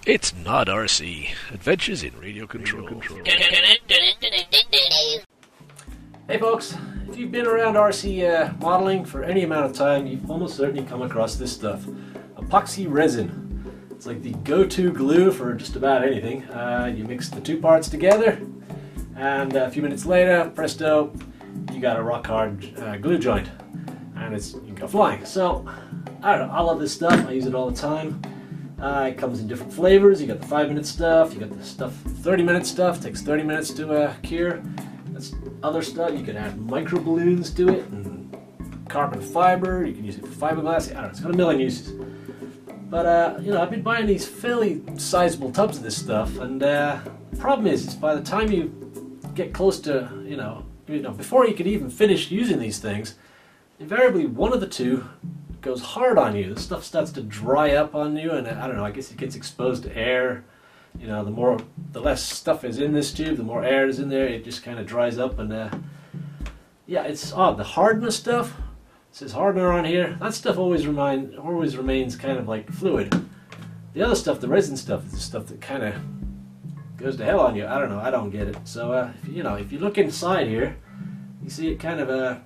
It's not RC. Adventures in Radio Control. Hey folks, if you've been around RC modeling for any amount of time, you've almost certainly come across this stuff. Epoxy resin. It's like the go-to glue for just about anything. You mix the two parts together, and a few minutes later, presto, you got a rock-hard glue joint. And you can go flying. So, I don't know, I love this stuff. I use it all the time. It comes in different flavors. You got the 5-minute stuff, you got the stuff 30-minute stuff, takes 30 minutes to cure. That's other stuff. You can add micro balloons to it, and carbon fiber. You can use it for fiberglass. I don't know, it's got a million uses. But you know, I've been buying these fairly sizable tubs of this stuff, and the problem is by the time you get close to, you know, before you could even finish using these things, invariably one of the two goes hard on you. The stuff starts to dry up on you, and I don't know, I guess it gets exposed to air. You know, the less stuff is in this tube, the more air is in there, it just kind of dries up, and yeah, it's odd. The hardness stuff, it says hardener on here, that stuff always remains kind of like fluid. The other stuff, the resin stuff, is the stuff that kind of goes to hell on you. I don't know, I don't get it. So, if you look inside here, you see it kind of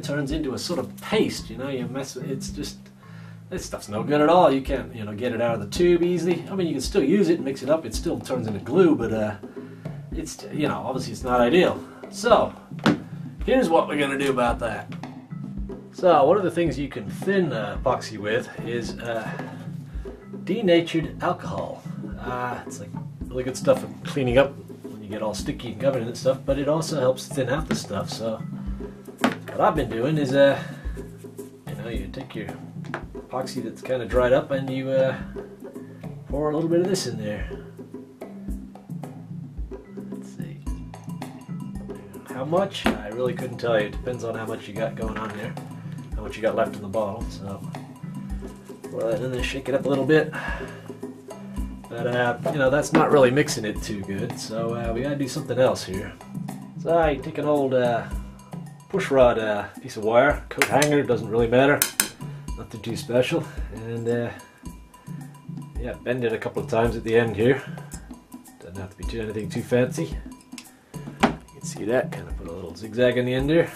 turns into a sort of paste, you know. You mess with it's just, this stuff's no good at all. You can't, get it out of the tube easily. I mean, you can still use it and mix it up, it still turns into glue, but it's, obviously it's not ideal. So here's what we're going to do about that. So one of the things you can thin epoxy with is denatured alcohol. It's like really good stuff for cleaning up when you get all sticky and covered in it stuff, but it also helps thin out the stuff. So what I've been doing is, you take your epoxy that's kind of dried up and you pour a little bit of this in there. Let's see. How much? I really couldn't tell you. It depends on how much you got going on there, how much you got left in the bottle. So pour that in there, shake it up a little bit. But, that's not really mixing it too good, so we gotta do something else here. So I take an old push rod piece of wire, coat hanger, doesn't really matter, nothing too special, and yeah, bend it a couple of times at the end here. Doesn't have to be anything too fancy. You can see that, kind of put a little zigzag in the end there.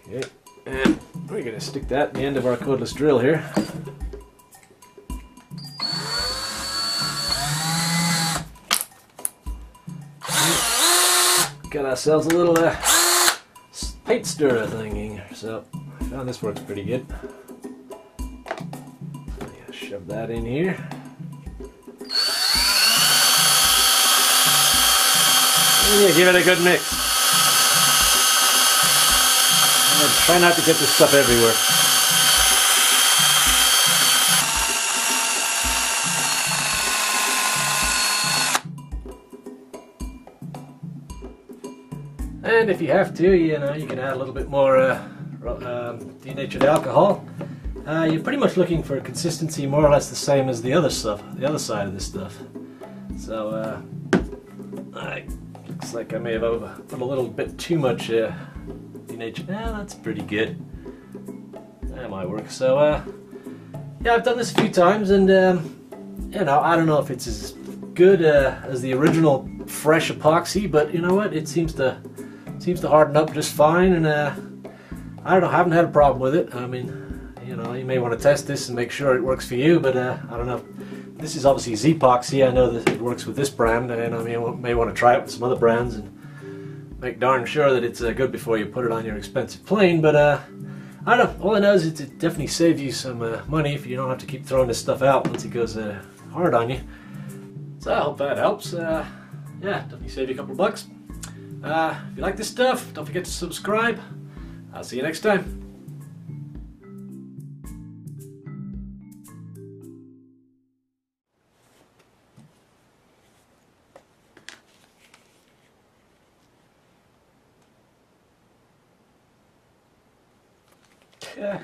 Okay, and we're going to stick that in the end of our cordless drill here. Got ourselves a little paint stirrer thing here, so I found this works pretty good. Yeah, shove that in here. And yeah, give it a good mix. And try not to get this stuff everywhere. And if you have to, you can add a little bit more denatured alcohol. You're pretty much looking for consistency more or less the same as the other stuff, the other side of this stuff. So, looks like I may have put a little bit too much denatured. Yeah, that's pretty good. That might work. So, yeah, I've done this a few times, and I don't know if it's as good as the original fresh epoxy, but you know what? It seems to harden up just fine, and I don't know, I haven't had a problem with it. I mean, you may want to test this and make sure it works for you, but I don't know. This is obviously Z-Epoxy. I know that it works with this brand, and I mean, you may want to try it with some other brands and make darn sure that it's good before you put it on your expensive plane. But I don't know. All I know is it definitely saves you some money if you don't have to keep throwing this stuff out once it goes hard on you. So I hope that helps. Yeah, definitely save you a couple of bucks. If you like this stuff, don't forget to subscribe. I'll see you next time. Yeah.